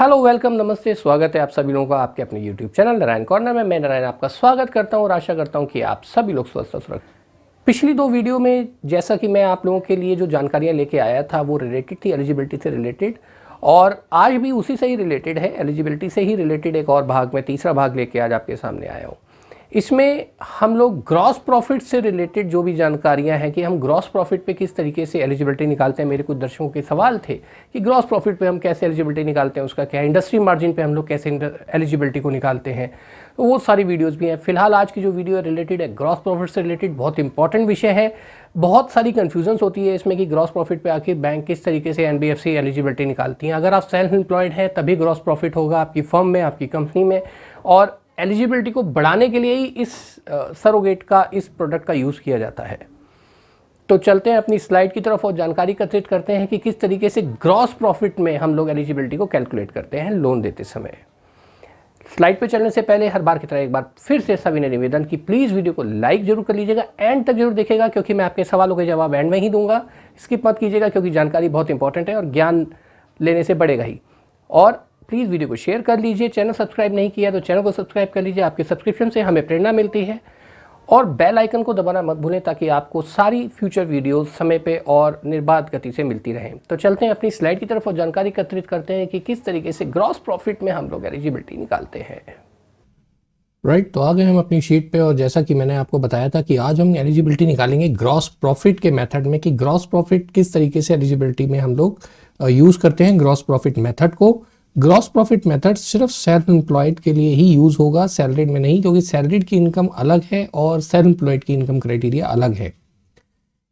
Hello, welcome, नमस्ते, स्वागत है आप सभी लोगों का आपके अपने यूट्यूब चैनल नारायण कॉर्नर में। मैं नारायण आपका स्वागत करता हूं और आशा करता हूं कि आप सभी लोग स्वस्थ और सुरक्षित। पिछली दो वीडियो में जैसा कि मैं आप लोगों के लिए जो जानकारियां लेके आया था वो रिलेटेड थी एलिजिबिलिटी से रिलेटेड, और आज भी उसी से ही रिलेटेड है, एलिजिबिलिटी से ही रिलेटेड एक और भाग में तीसरा भाग लेके आज आपके सामने आया हूँ। इसमें हम लोग ग्रॉस प्रॉफिट से रिलेटेड जो भी जानकारियां हैं कि हम ग्रॉस प्रॉफिट पे किस तरीके से एलिजिबिलिटी निकालते हैं। मेरे कुछ दर्शकों के सवाल थे कि ग्रॉस प्रॉफिट पे हम कैसे एलिजिबिलिटी निकालते हैं, उसका क्या इंडस्ट्री मार्जिन पे हम लोग कैसे एलिजिबिलिटी को निकालते हैं, तो वो सारी वीडियोस भी हैं। फिलहाल आज की जो वीडियो रिलेटेड है ग्रॉस प्रॉफिट से रिलेटेड, बहुत इंपॉर्टेंट विषय है। बहुत सारी कन्फ्यूजन्स होती है इसमें कि ग्रॉस प्रॉफिट पे आखिर बैंक किस तरीके से एनबीएफसी एलिजिबिलिटी निकालती हैं। अगर आप सेल्फ एम्प्लॉयड हैं तभी ग्रॉस प्रॉफिट होगा आपकी फर्म में, आपकी कंपनी में, और एलिजिबिलिटी को बढ़ाने के लिए ही इस सरोगेट का, इस प्रोडक्ट का यूज़ किया जाता है। तो चलते हैं अपनी स्लाइड की तरफ और जानकारी एकत्रित करते हैं कि किस तरीके से ग्रॉस प्रॉफिट में हम लोग एलिजिबिलिटी को कैलकुलेट करते हैं लोन देते समय। स्लाइड पे चलने से पहले हर बार की तरह एक बार फिर से सभी ने निवेदन कि प्लीज़ वीडियो को लाइक जरूर कर लीजिएगा, एंड तक जरूर देखिएगा क्योंकि मैं आपके सवालों के जवाब एंड में ही दूंगा। स्किप मत कीजिएगा क्योंकि जानकारी बहुत इंपॉर्टेंट है और ज्ञान लेने से बढ़ेगा ही। और प्लीज़ वीडियो को शेयर कर लीजिए। चैनल सब्सक्राइब नहीं किया तो चैनल को सब्सक्राइब कर लीजिए, आपके सब्सक्रिप्शन से हमें प्रेरणा मिलती है। और बेल आइकन को दबाना मत भूलें ताकि आपको सारी फ्यूचर वीडियोस समय पे और निर्बाध गति से मिलती रहें। तो चलते हैं अपनी स्लाइड की तरफ और जानकारी एकत्रित करते हैं कि किस तरीके से ग्रॉस प्रॉफिट में हम लोग एलिजिबिलिटी निकालते हैं। राइट, तो आ गए हम अपनी शीट पे और जैसा कि मैंने आपको बताया था कि आज हम एलिजिबिलिटी निकालेंगे ग्रॉस प्रॉफिट के मेथड में, कि ग्रॉस प्रॉफिट किस तरीके से एलिजिबिलिटी में हम लोग यूज़ करते हैं ग्रॉस प्रॉफिट मेथड को। ग्रॉस प्रॉफिट मेथड सिर्फ सेल्फ एम्प्लॉयड के लिए ही यूज़ होगा, सैलरीड में नहीं, क्योंकि सैलरीड की इनकम अलग है और सेल्फ एम्प्लॉयड की इनकम क्राइटेरिया अलग है।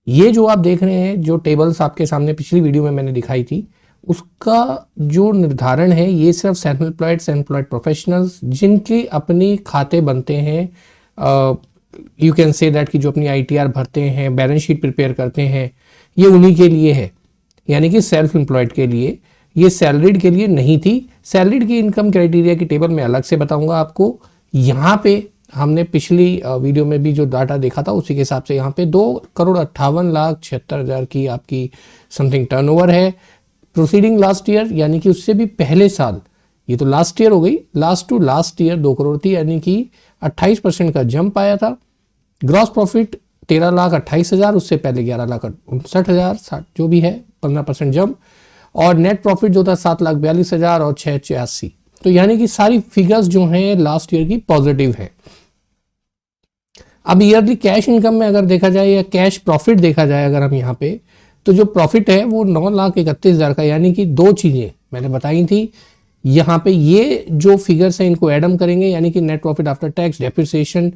ये जो आप देख रहे हैं, जो टेबल्स आपके सामने पिछली वीडियो में मैंने दिखाई थी, उसका जो निर्धारण है ये सिर्फ सेल्फ एम्प्लॉयड प्रोफेशनल्स जिनके अपनी खाते बनते हैं, यू कैन से दैट कि जो अपनी आईटीआर भरते हैं, बैलेंस शीट प्रिपेयर करते हैं, ये उन्हीं के लिए है, यानी कि सेल्फ एम्प्लॉयड के लिए। ये सैलरीड के लिए नहीं थी। सैलरीड की इनकम क्राइटेरिया की टेबल मैं अलग से बताऊंगा आपको। यहाँ पे हमने पिछली वीडियो में भी जो डाटा देखा था उसी के हिसाब से यहाँ पे 2,58,76,000 की आपकी समथिंग टर्नओवर है प्रोसीडिंग लास्ट ईयर, यानी कि उससे भी पहले साल। ये तो लास्ट ईयर हो गई, last to last year 2 crore थी, यानी कि 28% का जंप आया था। ग्रॉस प्रॉफिट 13,28,000, उससे पहले 11,59,000, जो भी है 15% जंप। और नेट प्रॉफिट जो था 7,42,000 और 6,86। तो यानी कि सारी फिगर्स जो हैं लास्ट ईयर की पॉजिटिव है। अब ईयरली कैश इनकम में अगर देखा जाए या कैश प्रॉफिट देखा जाए अगर हम यहाँ पे, तो जो प्रॉफिट है वो 9,31,000 का, यानी कि दो चीज़ें मैंने बताई थी। यहाँ पे ये जो फिगर्स हैं इनको एडम करेंगे, यानी कि net profit after tax, depreciation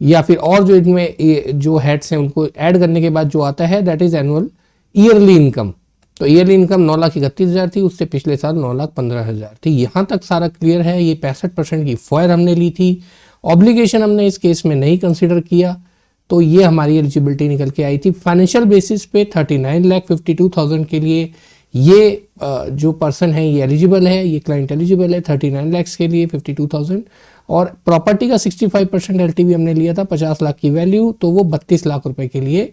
या फिर और जो इनमें जो हेड्स हैं उनको ऐड करने के बाद जो आता है that is annual yearly income. तो ईयरली इनकम 9,31,000 थी, उससे पिछले साल 9,15,000 थी। यहाँ तक सारा क्लियर है। ये 65% की फॉयर हमने ली थी, ऑब्लिगेशन हमने इस केस में नहीं कंसिडर किया, तो ये हमारी एलिजिबिलिटी निकल के आई थी। फाइनेंशियल बेसिस पे 39,52,000 के लिए ये जो पर्सन है ये एलिजिबल है, ये क्लाइंट एलिजिबल है 39 लाख के लिए 52,000। और प्रॉपर्टी का 65% एलटीवी हमने लिया था, 50 लाख की वैल्यू, तो वो 32 लाख रुपए के लिए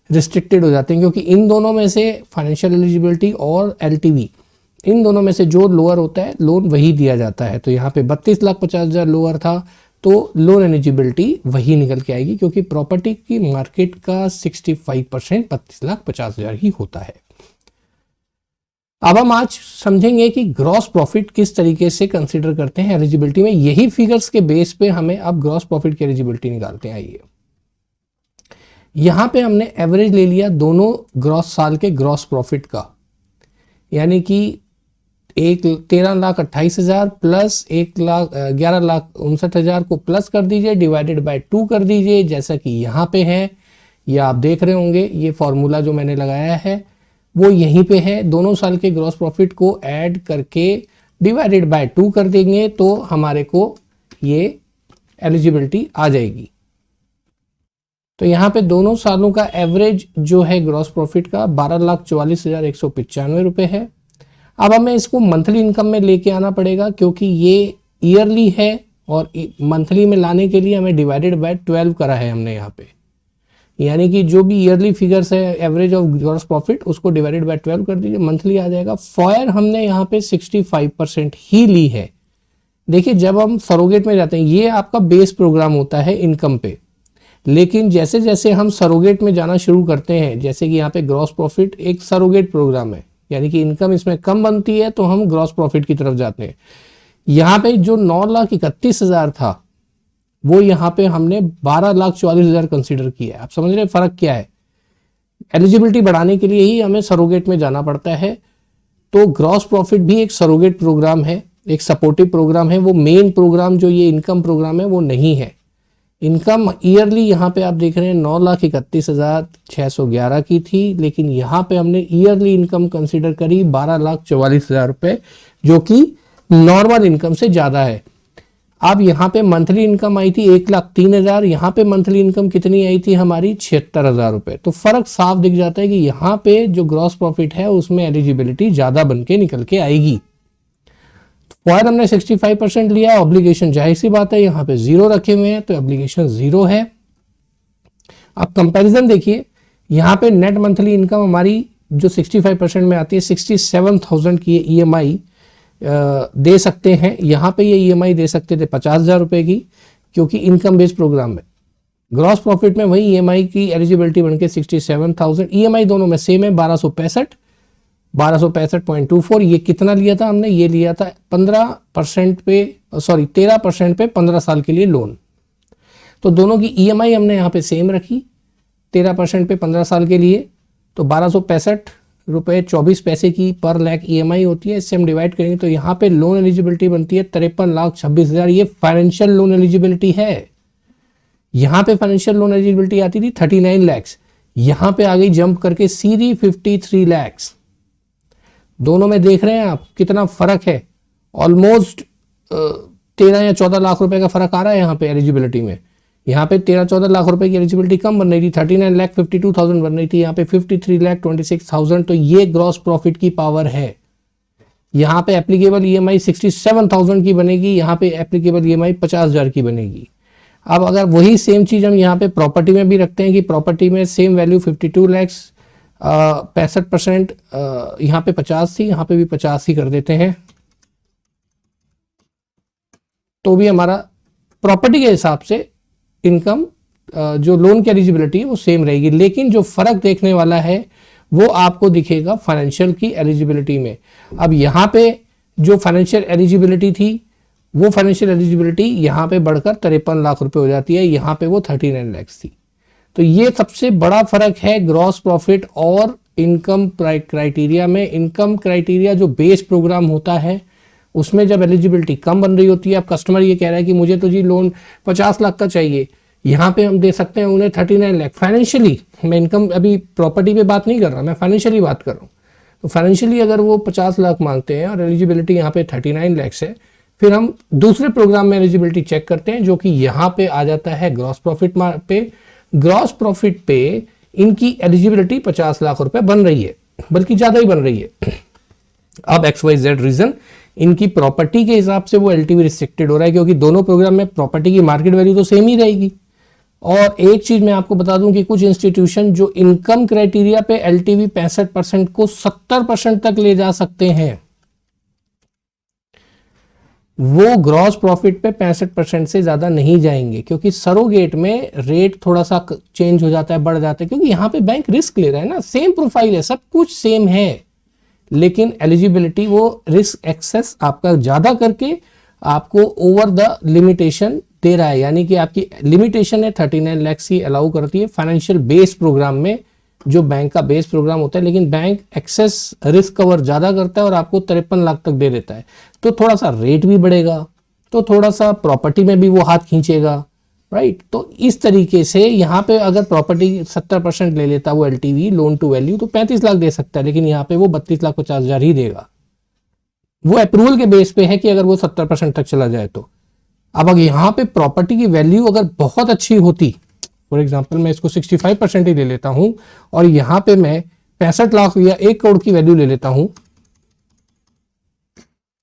रिस्ट्रिक्टेड हो जाते हैं, क्योंकि इन दोनों में से फाइनेंशियल एलिजिबिलिटी और एलटीवी, इन दोनों में से जो लोअर होता है लोन वही दिया जाता है। तो यहाँ पे 32,50,000 लोअर था, तो लोन एलिजिबिलिटी वही निकल के आएगी, क्योंकि प्रॉपर्टी की मार्केट का 65% 32,50,000 ही होता है। अब हम आज समझेंगे कि ग्रॉस प्रॉफिट किस तरीके से कंसीडर करते हैं एलिजिबिलिटी में। यही फिगर्स के बेस पे हमें अब ग्रॉस प्रॉफिट की एलिजिबिलिटी निकालते हैं। आइए, यहाँ पे हमने एवरेज ले लिया दोनों ग्रॉस साल के ग्रॉस प्रॉफिट का, यानी कि 13,28,000 प्लस 11,59,000 को प्लस कर दीजिए, डिवाइडेड बाय 2 कर दीजिए, जैसा कि यहाँ पे है। या आप देख रहे होंगे ये फॉर्मूला जो मैंने लगाया है वो यहीं पे है। दोनों साल के ग्रॉस प्रॉफिट को ऐड करके डिवाइडेड बाय 2 कर देंगे तो हमारे को ये एलिजिबिलिटी आ जाएगी। तो यहाँ पे दोनों सालों का एवरेज जो है ग्रॉस प्रॉफिट का 12,44,195 रुपये है। अब हमें इसको मंथली इनकम में लेके आना पड़ेगा, क्योंकि ये ईयरली है और मंथली में लाने के लिए हमें डिवाइडेड बाय 12 करा है हमने यहाँ पे। यानी कि जो भी ईयरली फिगर्स है एवरेज ऑफ ग्रॉस प्रॉफिट उसको डिवाइडेड बाय 12 कर दीजिए, मंथली आ जाएगा। फायर हमने यहाँ पे 65% ही ली है। देखिए जब हम सरोगेट में जाते हैं, ये आपका बेस प्रोग्राम होता है इनकम पे, लेकिन जैसे जैसे हम सरोगेट में जाना शुरू करते हैं, जैसे कि यहाँ पे ग्रॉस प्रॉफिट एक सरोगेट प्रोग्राम है, यानी कि इनकम इसमें कम बनती है तो हम ग्रॉस प्रॉफिट की तरफ जाते हैं। यहाँ पे जो 9,31,000 था वो यहाँ पे हमने 12,44,000 कंसीडर किया है। आप समझ रहे फर्क क्या है? एलिजिबिलिटी बढ़ाने के लिए ही हमें सरोगेट में जाना पड़ता है। तो ग्रॉस प्रॉफिट भी एक सरोगेट प्रोग्राम है, एक सपोर्टिव प्रोग्राम है। वो मेन प्रोग्राम जो ये इनकम प्रोग्राम है वो नहीं है। इनकम ईयरली यहाँ पे आप देख रहे हैं 9,31,611 की थी, लेकिन यहाँ पे हमने ईयरली इनकम कंसीडर करी 12,44,000 रुपये, जो कि नॉर्मल इनकम से ज़्यादा है। अब यहाँ पे मंथली इनकम आई थी 1,03,000, यहाँ पे मंथली इनकम कितनी आई थी हमारी 76,000 रुपये। तो फर्क साफ दिख जाता है कि यहाँ पे जो ग्रॉस प्रॉफिट है उसमें एलिजिबिलिटी ज़्यादा बन के निकल के आएगी। फॉर हमने 65% लिया, ऑब्लिगेशन जाहिर सी बात है यहाँ पे 0 रखे हुए हैं, तो ऑब्लिगेशन 0 है। अब कंपैरिजन देखिए, यहाँ पे नेट मंथली इनकम हमारी जो 65% में आती है 67,000 की EMI दे सकते हैं। यहाँ पे ये EMI दे सकते थे 50,000 रुपये की, क्योंकि इनकम बेस्ड प्रोग्राम में। ग्रॉस प्रॉफिट में वही EMI की एलिजिबिलिटी बनके 67,000, EMI दोनों में सेम है 1265.24। ये कितना लिया था हमने? ये लिया था 13% पे 15 साल के लिए लोन। तो दोनों की EMI हमने यहाँ पे सेम रखी 13% पे 15 साल के लिए, तो 1265.24 की पर लाख EMI होती है। इससे हम डिवाइड करेंगे तो यहाँ पे लोन एलिजिबिलिटी बनती है 53,26,000। ये फाइनेंशियल लोन एलिजिबिलिटी है। यहाँ पे फाइनेंशियल लोन एलिजिबिलिटी आती थी 39 लाख, यहाँ पे आ गई जंप करके सीधी 53 लाख। दोनों में देख रहे हैं आप कितना फर्क है? ऑलमोस्ट 13 या 14 लाख रुपए का फर्क आ रहा है यहाँ पे एलिजिबिलिटी में। यहाँ पे 13-14 लाख रुपए की एलिजिबिलिटी कम बन रही थी, 39,52,000 बन रही थी, यहाँ पे 53,26,000। तो ये ग्रॉस प्रॉफिट की पावर है। यहाँ पे एप्लीकेबल EMI 67,000 की बनेगी, यहाँ पे एप्लीकेबल EMI 50,000 की बनेगी। अब अगर वही सेम चीज हम यहाँ पे प्रॉपर्टी में भी रखते हैं कि प्रॉपर्टी में सेम वैल्यू 52 लाख, 65% यहाँ पे 50 थी, यहाँ पे भी 50 ही कर देते हैं, तो भी हमारा प्रॉपर्टी के हिसाब से इनकम जो लोन की एलिजिबिलिटी है वो सेम रहेगी। लेकिन जो फर्क देखने वाला है वो आपको दिखेगा फाइनेंशियल की एलिजिबिलिटी में। अब यहाँ पे जो फाइनेंशियल एलिजिबिलिटी थी वो फाइनेंशियल एलिजिबिलिटी यहाँ पे बढ़कर 53 लाख रुपए हो जाती है, यहाँ पे वो 39 लाख थी। तो ये सबसे बड़ा फर्क है ग्रॉस प्रॉफिट और इनकम क्राइटेरिया में। इनकम क्राइटेरिया जो बेस प्रोग्राम होता है उसमें जब एलिजिबिलिटी कम बन रही होती है, अब कस्टमर ये कह रहा है कि मुझे तो जी लोन 50 लाख का चाहिए, यहाँ पे हम दे सकते हैं उन्हें 39 लाख फाइनेंशियली। मैं इनकम अभी प्रॉपर्टी पे बात नहीं कर रहा, मैं फाइनेंशियली बात कर रहा हूँ। तो फाइनेंशियली अगर वो 50 लाख मांगते हैं और एलिजिबिलिटी यहाँ पे 39 लाख है, फिर हम दूसरे प्रोग्राम में एलिजिबिलिटी चेक करते हैं जो कि यहाँ पे आ जाता है ग्रॉस प्रॉफिट पे। ग्रॉस प्रॉफिट पे इनकी एलिजिबिलिटी 50 लाख रुपए बन रही है, बल्कि ज्यादा ही बन रही है। अब XYZ रीजन इनकी प्रॉपर्टी के हिसाब से वो LTV रिस्ट्रिक्टेड हो रहा है, क्योंकि दोनों प्रोग्राम में प्रॉपर्टी की मार्केट वैल्यू तो सेम ही रहेगी। और एक चीज मैं आपको बता दूं कि कुछ इंस्टीट्यूशन जो इनकम क्राइटेरिया पे LTV 65% को 70% तक ले जा सकते हैं, वो ग्रॉस प्रॉफिट पे 65% से ज्यादा नहीं जाएंगे, क्योंकि सरोगेट में रेट थोड़ा सा चेंज हो जाता है, बढ़ जाता है, क्योंकि यहाँ पे बैंक रिस्क ले रहा है ना। सेम प्रोफाइल है, सब कुछ सेम है, लेकिन एलिजिबिलिटी वो रिस्क एक्सेस आपका ज्यादा करके आपको ओवर द लिमिटेशन दे रहा है। यानी कि आपकी लिमिटेशन है 39 लाख ही अलाउ करती है फाइनेंशियल बेस प्रोग्राम में, जो बैंक का बेस प्रोग्राम होता है, लेकिन बैंक एक्सेस रिस्क कवर ज्यादा करता है और आपको 53 लाख तक दे देता है। तो थोड़ा सा रेट भी बढ़ेगा, तो थोड़ा सा प्रॉपर्टी में भी वो हाथ खींचेगा, राइट। तो इस तरीके से यहाँ पे अगर प्रॉपर्टी 70% ले लेता वो LTV लोन टू वैल्यू, तो 35 लाख दे सकता है, लेकिन यहाँ पे वो 32,50,000 ही देगा। वो अप्रूवल के बेस पे है कि अगर वो 70% तक चला जाए तो। अब अगर यहाँ पे प्रॉपर्टी की वैल्यू अगर बहुत अच्छी होती, फॉर एग्जाम्पल मैं इसको 65% ही ले लेता हूं और यहाँ पे मैं 65 लाख या 1 करोड़ की वैल्यू ले लेता हूं,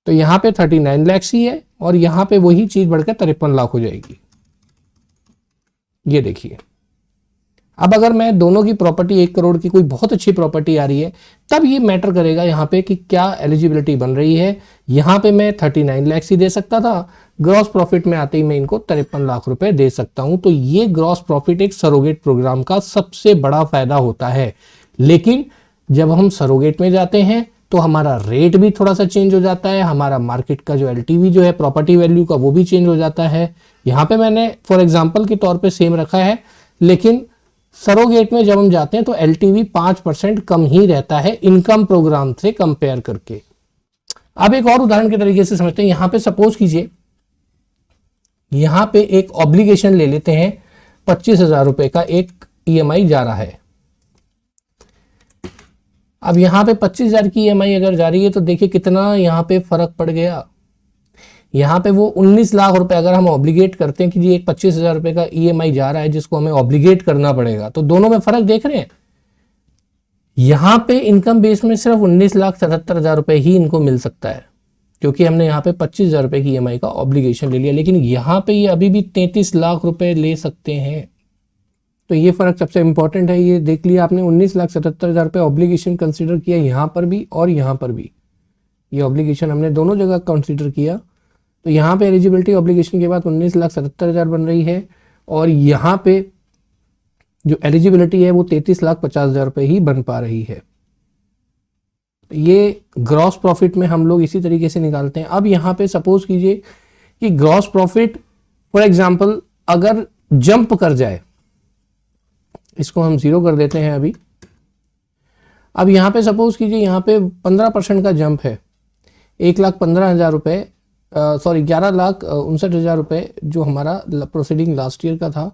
तो यहाँ पे 39 लाख ही है और यहाँ पे वही चीज बढ़कर 53 लाख हो जाएगी। ये देखिए, अब अगर मैं दोनों की प्रॉपर्टी 1 करोड़ की कोई बहुत अच्छी प्रॉपर्टी आ रही है, तब ये मैटर करेगा यहाँ पे कि क्या एलिजिबिलिटी बन रही है। यहाँ पे मैं 39 लाख ही दे सकता था, ग्रॉस प्रॉफिट में आते ही मैं इनको 53 लाख रुपए दे सकता हूं। तो ये ग्रॉस प्रॉफिट एक सरोगेट प्रोग्राम का सबसे बड़ा फायदा होता है। लेकिन जब हम सरोगेट में जाते हैं तो हमारा रेट भी थोड़ा सा चेंज हो जाता है, हमारा मार्केट का जो एलटीवी जो है प्रॉपर्टी वैल्यू का वो भी चेंज हो जाता है। यहाँ पे मैंने फॉर एग्जांपल के तौर पे सेम रखा है, लेकिन सरोगेट में जब हम जाते हैं तो एलटीवी 5% कम ही रहता है इनकम प्रोग्राम से कंपेयर करके। अब एक और उदाहरण के तरीके से समझते हैं। यहाँ पे सपोज कीजिए, यहाँ पे एक ऑब्लिगेशन ले लेते हैं, 25,000 रुपए का एक ईएमआई जा रहा है। अब यहाँ पे 25,000 की ईएमआई अगर जा रही है तो देखिए कितना यहाँ पे फर्क पड़ गया। यहाँ पे वो 19 लाख रुपए अगर हम ऑब्लिगेट करते हैं कि जी एक 25,000 रुपए का ईएमआई जा रहा है जिसको हमें ऑब्लिगेट करना पड़ेगा, तो दोनों में फर्क देख रहे हैं। यहाँ पे इनकम बेस में सिर्फ 19,77,000 रुपए ही इनको मिल सकता है, क्योंकि हमने यहाँ पे 25,000 रुपए की ईएमआई का ऑब्लिगेशन ले लिया। लेकिन यहाँ पे ये अभी भी 33 लाख रुपए ले सकते हैं। तो ये फर्क सबसे इंपॉर्टेंट है। ये देख लिया आपने, 19,77,000 रुपए ऑब्लिगेशन कंसिडर किया यहाँ पर भी और यहाँ पर भी। ये ऑब्लिगेशन हमने दोनों जगह कंसिडर किया। तो यहाँ पे एलिजिबिलिटी ऑब्लिगेशन के बाद 19,77,000 बन रही है, और यहाँ पे जो एलिजिबिलिटी है वो 33,50,000 रुपए ही बन पा रही है। ये ग्रॉस प्रॉफिट में हम लोग इसी तरीके से निकालते हैं। अब यहाँ पे सपोज कीजिए कि ग्रॉस प्रॉफिट फॉर एग्जांपल अगर जंप कर जाए, इसको हम 0 कर देते हैं अभी। अब यहाँ पे सपोज कीजिए यहाँ पे 15% का जंप है, 1,15,000 रुपए, सॉरी 11,59,000 रुपए जो हमारा प्रोसीडिंग लास्ट ईयर का था।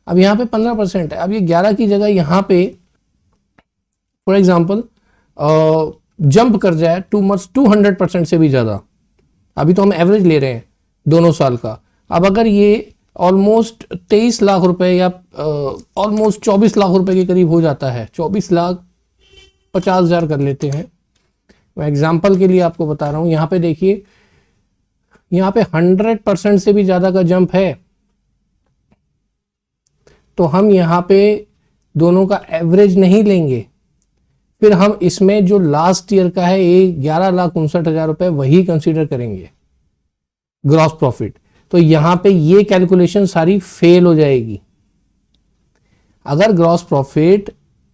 अब यहाँ पे 15% है। अब ये 11 की जगह यहाँ पे फॉर एग्जांपल जंप कर जाए 200% से भी ज़्यादा। अभी तो हम एवरेज ले रहे हैं दोनों साल का। अब अगर ये ऑलमोस्ट 23 लाख रुपए या ऑलमोस्ट 24 लाख रुपए के करीब हो जाता है, 24,50,000 कर लेते हैं, मैं एग्जांपल के लिए आपको बता रहा हूँ। यहाँ पे देखिए, यहाँ पे 100% से भी ज़्यादा का जंप है, तो हम यहाँ पे दोनों का एवरेज नहीं लेंगे, फिर हम इसमें जो लास्ट ईयर का है 11,59,000 रुपए वही कंसीडर करेंगे ग्रॉस प्रॉफिट। तो यहाँ पे ये कैलकुलेशन सारी फेल हो जाएगी। अगर ग्रॉस प्रॉफिट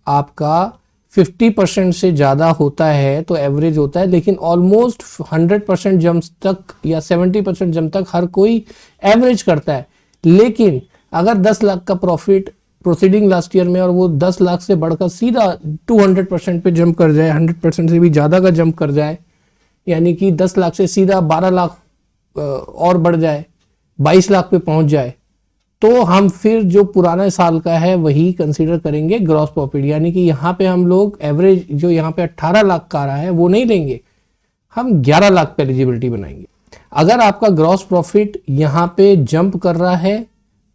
आपका 50% से ज़्यादा होता है तो एवरेज होता है, लेकिन ऑलमोस्ट 100% जंप तक या 70% जंप तक हर कोई एवरेज करता है। लेकिन अगर 10 लाख का प्रॉफिट प्रोसीडिंग लास्ट ईयर में और वो 10 लाख से बढ़कर सीधा 200% पे जंप कर जाए, 100% से भी ज़्यादा का जंप कर जाए, यानी कि 10 लाख से सीधा 12 लाख और बढ़ जाए, 22 लाख पे पहुंच जाए, तो हम फिर जो पुराना साल का है वही कंसीडर करेंगे ग्रॉस प्रॉफिट। यानी कि यहाँ पे हम लोग एवरेज जो यहाँ पे 18 लाख का आ रहा है वो नहीं लेंगे, हम 11 लाख पे एलिजिबिलिटी बनाएंगे। अगर आपका ग्रॉस प्रॉफिट यहाँ पे जंप कर रहा है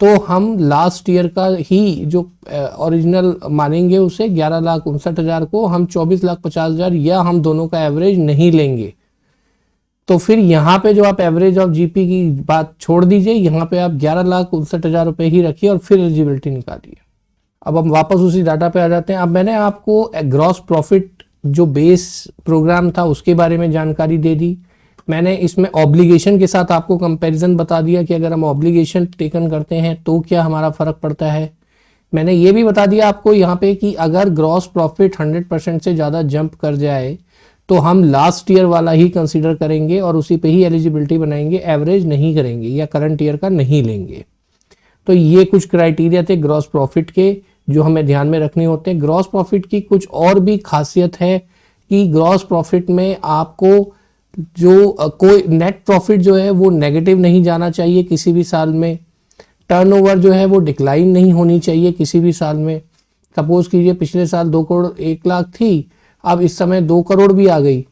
तो हम लास्ट ईयर का ही जो ओरिजिनल मानेंगे, उसे 11,59,000 को हम 24,50,000 या हम दोनों का एवरेज नहीं लेंगे। तो फिर यहाँ पे जो आप एवरेज ऑफ जीपी की बात छोड़ दीजिए, यहाँ पे आप 11,59,000 रुपए ही रखिए और फिर एलिजिबिलिटी निकालिए। अब हम वापस उसी डाटा पे आ जाते हैं। अब मैंने आपको ग्रॉस प्रॉफिट जो बेस प्रोग्राम था उसके बारे में जानकारी दे दी। मैंने इसमें ऑब्लिगेशन के साथ आपको कंपैरिजन बता दिया कि अगर हम ऑब्लिगेशन टेकन करते हैं तो क्या हमारा फर्क पड़ता है। मैंने ये भी बता दिया आपको यहाँ पे कि अगर ग्रॉस प्रॉफिट 100% से ज़्यादा जंप कर जाए तो हम लास्ट ईयर वाला ही कंसीडर करेंगे और उसी पे ही एलिजिबिलिटी बनाएंगे, एवरेज नहीं करेंगे या करंट ईयर का नहीं लेंगे। तो ये कुछ क्राइटेरिया थे ग्रॉस प्रॉफिट के जो हमें ध्यान में रखने होते हैं। ग्रॉस प्रॉफिट की कुछ और भी खासियत है कि ग्रॉस प्रॉफिट में आपको जो कोई नेट प्रॉफिट जो है वो नेगेटिव नहीं जाना चाहिए किसी भी साल में। टर्नओवर जो है वो डिक्लाइन नहीं होनी चाहिए किसी भी साल में। सपोज कीजिए पिछले साल 2 करोड़ 1 लाख थी, अब इस समय 2 करोड़ भी आ गई,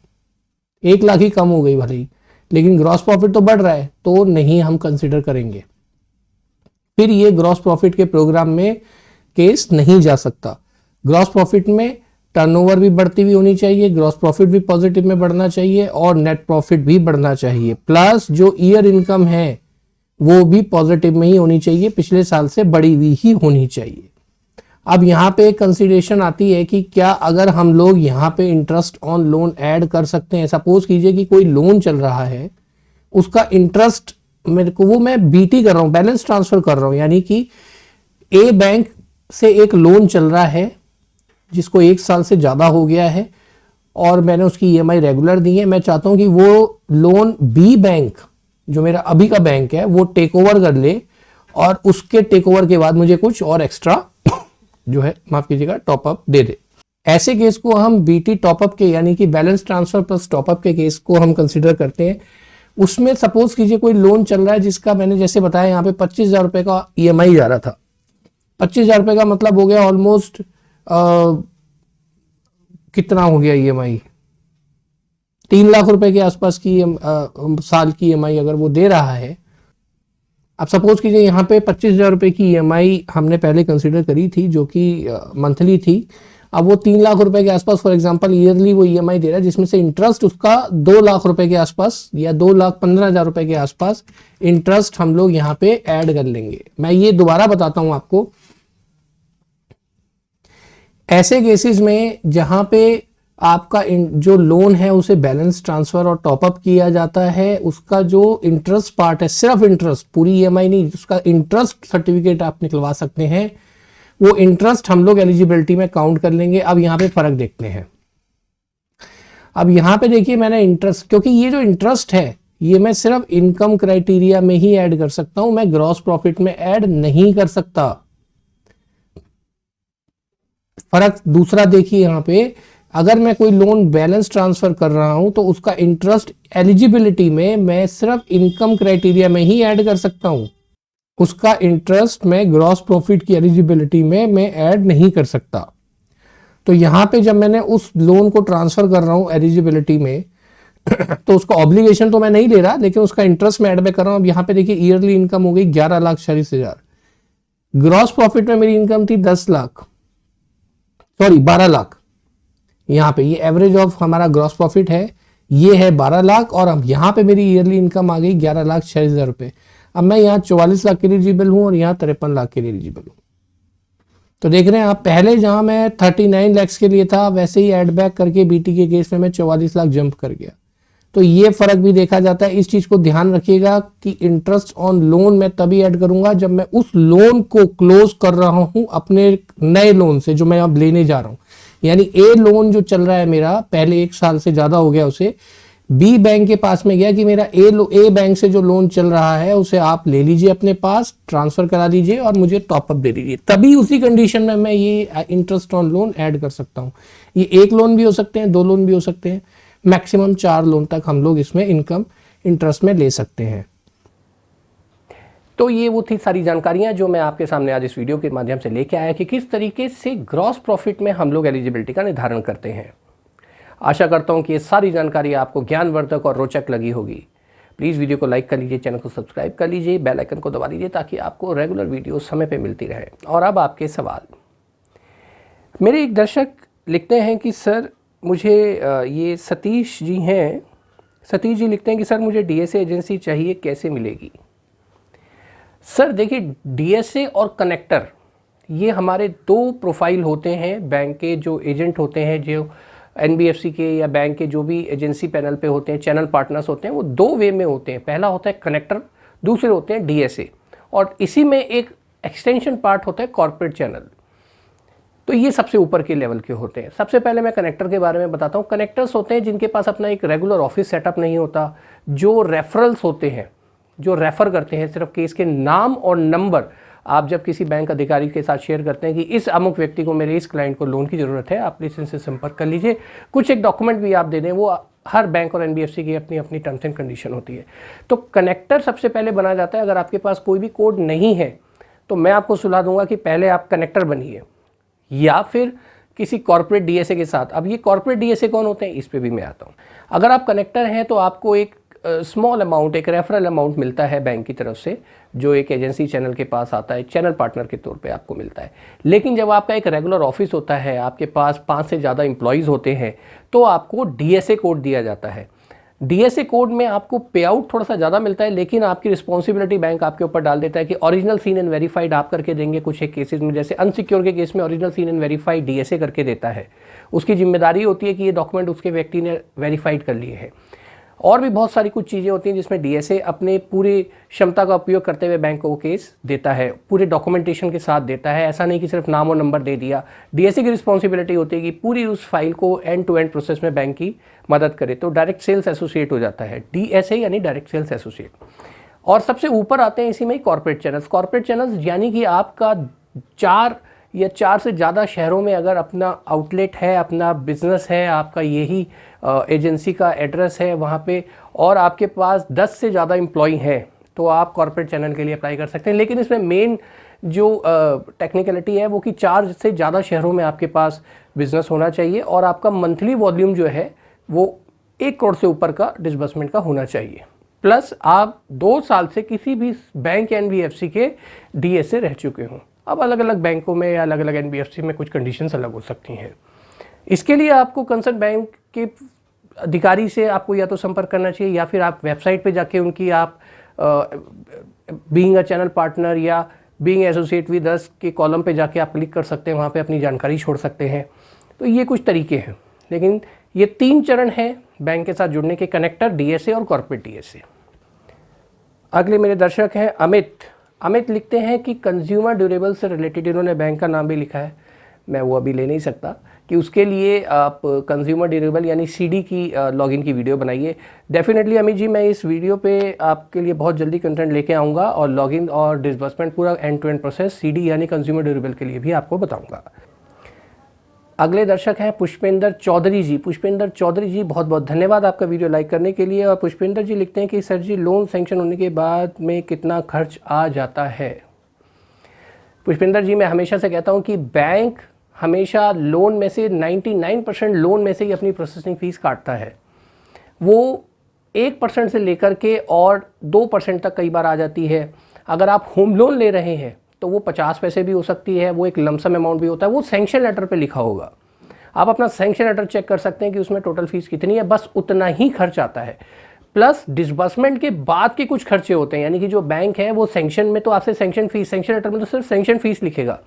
1 लाख ही कम हो गई भले ही, लेकिन ग्रॉस प्रॉफिट तो बढ़ रहा है, तो नहीं हम कंसिडर करेंगे। फिर ये ग्रॉस प्रॉफिट के प्रोग्राम में केस नहीं जा सकता। ग्रॉस प्रॉफिट में टर्नओवर भी बढ़ती हुई होनी चाहिए, ग्रॉस प्रॉफिट भी पॉजिटिव में बढ़ना चाहिए और नेट प्रॉफिट भी बढ़ना चाहिए, प्लस जो ईयर इनकम है वो भी पॉजिटिव में ही होनी चाहिए, पिछले साल से बढ़ी हुई ही होनी चाहिए। अब यहाँ पे एक कंसिडरेशन आती है कि क्या अगर हम लोग यहाँ पे इंटरेस्ट ऑन लोन ऐड कर सकते हैं। सपोज कीजिए कि कोई लोन चल रहा है, उसका इंटरेस्ट मेरे को, वो मैं बीटी कर रहा हूँ, बैलेंस ट्रांसफर कर रहा हूँ, यानी कि ए बैंक से एक लोन चल रहा है जिसको 1 साल से ज़्यादा हो गया है और मैंने उसकी ईएमआई रेगुलर दी है। मैं चाहता हूँ कि वो लोन बी बैंक, जो मेरा अभी का बैंक है, वो टेक ओवर कर ले और उसके टेक ओवर के बाद मुझे कुछ और एक्स्ट्रा जो है, माफ कीजिएगा, टॉपअप दे दे। ऐसे केस को हम बीटी टॉपअप के, यानी कि बैलेंस ट्रांसफर प्लस टॉपअप के केस को हम कंसिडर करते हैं। उसमें सपोज कीजिए कोई लोन चल रहा है जिसका मैंने जैसे बताया यहाँ पे 25,000 रुपए का ईएमआई जा रहा था। 25,000 रुपए का मतलब हो गया ऑलमोस्ट कितना हो गया ईएमआई, 3 लाख रुपए के आसपास की साल की ईएमआई अगर वो दे रहा है। अब सपोज कीजिए यहाँ पे 25,000 रुपए की ईएमआई हमने पहले कंसिडर करी थी जो कि मंथली थी। अब वो 3 लाख रुपए के आसपास फॉर एग्जांपल ईयरली वो ईएमआई दे रहा है, जिसमें से इंटरेस्ट उसका 2 लाख रुपए के आसपास या 2,15,000 रुपए के आसपास इंटरेस्ट हम लोग यहाँ पे ऐड कर लेंगे। मैं ये दोबारा बताता हूं आपको, ऐसे केसेस में जहां पे आपका जो लोन है उसे बैलेंस ट्रांसफर और टॉपअप किया जाता है, उसका जो इंटरेस्ट पार्ट है, सिर्फ इंटरेस्ट, पूरी ईएमआई नहीं, उसका इंटरेस्ट सर्टिफिकेट आप निकलवा सकते हैं, वो इंटरेस्ट हम लोग एलिजिबिलिटी में काउंट कर लेंगे। अब यहाँ पे फर्क देखते हैं। अब यहाँ पे देखिए मैंने इंटरेस्ट, क्योंकि ये जो इंटरेस्ट है ये मैं सिर्फ इनकम क्राइटेरिया में ही ऐड कर सकता हूं, मैं ग्रॉस प्रॉफिट में ऐड नहीं कर सकता। फर्क दूसरा देखिए यहाँ पे, अगर मैं कोई लोन बैलेंस ट्रांसफर कर रहा हूं तो उसका इंटरेस्ट एलिजिबिलिटी में मैं सिर्फ इनकम क्राइटेरिया में ही ऐड कर सकता हूं, उसका इंटरेस्ट मैं ग्रॉस प्रॉफिट की एलिजिबिलिटी में मैं ऐड नहीं कर सकता। तो यहां पे जब मैंने उस लोन को ट्रांसफर कर रहा हूं एलिजिबिलिटी में तो उसका ऑब्लिगेशन तो मैं नहीं ले रहा, लेकिन उसका इंटरेस्ट मैं ऐड में कर रहा हूं। अब यहाँ पे देखिए ईयरली इनकम हो गई 11,46,000, ग्रॉस प्रॉफिट में मेरी इनकम थी 12 लाख। यहाँ पे ये एवरेज ऑफ हमारा ग्रॉस प्रॉफिट है, ये है 12 लाख और अब यहाँ पे मेरी ईयरली इनकम आ गई 11,46,000 रुपए। अब मैं यहाँ 44 लाख के लिए एलिजिबल हूँ और यहाँ 53 लाख के लिए एलिजिबल हूँ। तो देख रहे हैं आप, पहले जहां मैं 39 लाख के लिए था वैसे ही एड बैक करके बीटी के केस में मैं 44 लाख जंप कर गया। तो ये फर्क भी देखा जाता है। इस चीज को ध्यान रखिएगा कि इंटरेस्ट ऑन लोन मैं तभी ऐड करूंगा जब मैं उस लोन को क्लोज कर रहा हूं अपने नए लोन से जो मैं अब लेने जा रहा हूं। यानी ए लोन जो चल रहा है मेरा, पहले 1 साल से ज्यादा हो गया, उसे बी बैंक के पास में गया कि मेरा ए बैंक से जो लोन चल रहा है उसे आप ले लीजिए, अपने पास ट्रांसफर करा दीजिए और मुझे टॉपअप दे दीजिए। तभी उसी कंडीशन में मैं ये इंटरेस्ट ऑन लोन ऐड कर सकता हूँ। ये 1 लोन भी हो सकते हैं, 2 लोन भी हो सकते हैं, मैक्सिमम 4 लोन तक हम लोग इसमें इनकम इंटरेस्ट में ले सकते हैं। तो ये वो थी सारी जानकारियां जो मैं आपके सामने आज इस वीडियो के माध्यम से लेके आया कि किस तरीके से ग्रॉस प्रॉफिट में हम लोग एलिजिबिलिटी का निर्धारण करते हैं। आशा करता हूं कि ये सारी जानकारी आपको ज्ञानवर्धक और रोचक लगी होगी। प्लीज़ वीडियो को लाइक कर लीजिए, चैनल को सब्सक्राइब कर लीजिए, बेल आइकन को दबा दीजिए ताकि आपको रेगुलर वीडियो समय पे मिलती रहे। और अब आपके सवाल। मेरे एक दर्शक लिखते हैं कि सर मुझे, ये सतीश जी हैं, सतीश जी लिखते हैं कि सर मुझे डीएसए एजेंसी चाहिए, कैसे मिलेगी? सर देखिए, डीएसए और कनेक्टर ये हमारे 2 प्रोफाइल होते हैं। बैंक के जो एजेंट होते हैं, जो एनबीएफसी के या बैंक के जो भी एजेंसी पैनल पे होते हैं, चैनल पार्टनर्स होते हैं, वो 2 वे में होते हैं। पहला होता है कनेक्टर, दूसरे होते हैं डीएसए, और इसी में एक एक्सटेंशन पार्ट होता है कॉर्पोरेट चैनल। तो ये सबसे ऊपर के लेवल के होते हैं। सबसे पहले मैं कनेक्टर के बारे में बताता हूँ। कनेक्टर्स होते हैं जिनके पास अपना एक रेगुलर ऑफिस सेटअप नहीं होता, जो रेफरल्स होते हैं, जो रेफर करते हैं, सिर्फ केस के नाम और नंबर आप जब किसी बैंक अधिकारी के साथ शेयर करते हैं कि इस अमुक व्यक्ति को, मेरे इस क्लाइंट को लोन की ज़रूरत है, आप प्लीज़ इनसे संपर्क कर लीजिए, कुछ एक डॉक्यूमेंट भी आप दे दें, वो हर बैंक और एनबीएफसी की अपनी अपनी टर्म्स एंड कंडीशन होती है। तो कनेक्टर सबसे पहले बना जाता है। अगर आपके पास कोई भी कोड नहीं है तो मैं आपको सलाह दूंगा कि पहले आप कनेक्टर बनिए या फिर किसी कॉर्पोरेट डीएसए के साथ। अब ये कॉर्पोरेट डीएसए कौन होते हैं, इस पे भी मैं आता हूँ। अगर आप कनेक्टर हैं तो आपको एक स्मॉल अमाउंट, एक रेफरल अमाउंट मिलता है बैंक की तरफ से, जो एक एजेंसी चैनल के पास आता है, चैनल पार्टनर के तौर पे आपको मिलता है। लेकिन जब आपका एक रेगुलर ऑफिस होता है, आपके पास 5 से ज़्यादा एम्प्लॉयज़ होते हैं, तो आपको डीएसए कोड दिया जाता है। डीएसए कोड में आपको पे आउट थोड़ा सा ज़्यादा मिलता है, लेकिन आपकी रिस्पॉन्सिबिलिटी बैंक आपके ऊपर डाल देता है कि ओरिजिनल सीन एंड वेरीफाइड आप करके देंगे। कुछ एक केसेस में, जैसे अनसिक्योर के केस में original seen and verified DSA करके देता है, उसकी जिम्मेदारी होती है कि ये डॉक्यूमेंट उसके व्यक्ति ने वेरीफाइड कर लिए हैं। और भी बहुत सारी कुछ चीज़ें होती हैं जिसमें डीएसए अपने पूरी क्षमता का उपयोग करते हुए बैंक को केस देता है, पूरे डॉक्यूमेंटेशन के साथ देता है। ऐसा नहीं कि सिर्फ नाम और नंबर दे दिया। डीएसए की रिस्पॉन्सिबिलिटी होती है कि पूरी उस फाइल को एंड टू एंड प्रोसेस में बैंक की मदद करे, तो डायरेक्ट सेल्स एसोसिएट हो जाता है डीएसए, यानी डायरेक्ट सेल्स एसोसिएट। और सबसे ऊपर आते हैं इसी में कॉर्पोरेट चैनल्स। कॉर्पोरेट चैनल्स यानी कि आपका 4 से ज़्यादा शहरों में अगर अपना आउटलेट है, अपना बिजनेस है, आपका यही एजेंसी का एड्रेस है वहाँ पे, और आपके पास 10 से ज़्यादा एम्प्लॉई हैं, तो आप कॉर्पोरेट चैनल के लिए अप्लाई कर सकते हैं। लेकिन इसमें मेन जो टेक्निकलिटी है वो कि 4 से ज़्यादा शहरों में आपके पास बिजनेस होना चाहिए, और आपका मंथली वॉल्यूम जो है वो 1 करोड़ से ऊपर का डिसबर्समेंट का होना चाहिए। प्लस आप 2 साल से किसी भी बैंक या एनबीएफसी के डीएसए रह चुके हों। अब अलग अलग बैंकों में या अलग अलग एनबीएफसी में कुछ कंडीशंस अलग हो सकती हैं। इसके लिए आपको कंसर्न बैंक के अधिकारी से आपको या तो संपर्क करना चाहिए, या फिर आप वेबसाइट पे जाके उनकी आप बीइंग अ चैनल पार्टनर या बीइंग एसोसिएट विद अस के कॉलम पे जाके आप क्लिक कर सकते हैं, वहाँ पे अपनी जानकारी छोड़ सकते हैं। तो ये कुछ तरीके हैं, लेकिन ये 3 चरण हैं बैंक के साथ जुड़ने के, कनेक्टर, डीएसए और कॉर्पोरेट डीएसए। अगले मेरे दर्शक हैं अमित लिखते हैं कि कंज्यूमर ड्यूरेबल से रिलेटेड, इन्होंने बैंक का नाम भी लिखा है, मैं वो अभी ले नहीं सकता, कि उसके लिए आप कंज्यूमर ड्यूरेबल यानी सीडी की लॉगिन की वीडियो बनाइए। डेफिनेटली अमित जी, मैं इस वीडियो पे आपके लिए बहुत जल्दी कंटेंट लेके आऊँगा, और लॉगिन और डिसबर्समेंट पूरा end to end process CD यानी कंज्यूमर ड्यूरेबल के लिए भी आपको बताऊँगा। अगले दर्शक हैं पुष्पेंद्र चौधरी जी। पुष्पेंद्र चौधरी जी, बहुत बहुत धन्यवाद आपका वीडियो लाइक करने के लिए। और पुष्पेंद्र जी लिखते हैं कि सर जी, लोन सैंक्शन होने के बाद में कितना खर्च आ जाता है? पुष्पेंद्र जी, मैं हमेशा से कहता हूं कि बैंक हमेशा लोन में से 99% लोन में से ही अपनी प्रोसेसिंग फ़ीस काटता है। वो 1% से लेकर के और 2% तक कई बार आ जाती है। अगर आप होम लोन ले रहे हैं तो वो 50 पैसे भी हो सकती है, वो एक लमसम अमाउंट भी होता है, वो सैंक्शन लेटर पे लिखा होगा। आप अपना सैंक्शन लेटर चेक कर सकते हैं कि उसमें टोटल फीस कितनी है, बस उतना ही खर्च आता है। प्लस डिसबर्समेंट के बाद के कुछ खर्चे होते हैं, यानी कि जो बैंक है वो सैंक्शन में तो आपसे सैंक्शन लेटर में तो सिर्फ सैंक्शन फीस लिखेगा,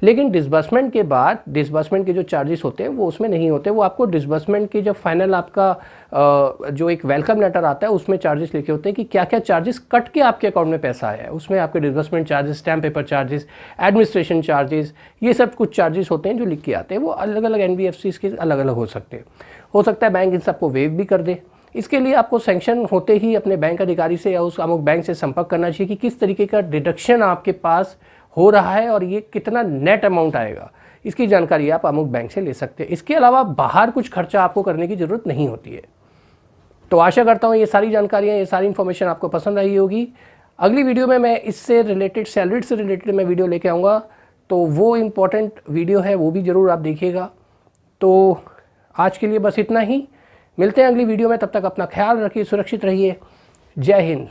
लेकिन डिसबर्समेंट के बाद डिसबर्समेंट के जो चार्जेस होते हैं वो उसमें नहीं होते। वो आपको डिसबर्समेंट की जब फाइनल आपका जो एक वेलकम लेटर आता है उसमें चार्जेस लिखे होते हैं कि क्या क्या चार्जेस कट के आपके अकाउंट में पैसा आया है। उसमें आपके disbursement charges, stamp paper charges, administration charges, ये सब कुछ चार्जेस होते हैं जो लिख के आते हैं। वो अलग अलग एनबीएफसीज के अलग अलग हो सकते हैं। हो सकता है बैंक इन सबको वेव भी कर दे। इसके लिए आपको सैंक्शन होते ही अपने बैंक अधिकारी से या उस अमुक बैंक से संपर्क करना चाहिए कि किस तरीके का डिडक्शन आपके पास हो रहा है और ये कितना नेट अमाउंट आएगा, इसकी जानकारी आप अमुक बैंक से ले सकते हैं। इसके अलावा बाहर कुछ खर्चा आपको करने की ज़रूरत नहीं होती है। तो आशा करता हूँ ये सारी जानकारियाँ, ये सारी इन्फॉर्मेशन आपको पसंद आई होगी। अगली वीडियो में मैं इससे रिलेटेड, सैलरी से रिलेटेड मैं वीडियो लेके आऊँगा, तो वो इम्पॉर्टेंट वीडियो है, वो भी ज़रूर आप देखिएगा। तो आज के लिए बस इतना ही, मिलते हैं अगली वीडियो में। तब तक अपना ख्याल रखिए, सुरक्षित रहिए। जय हिंद।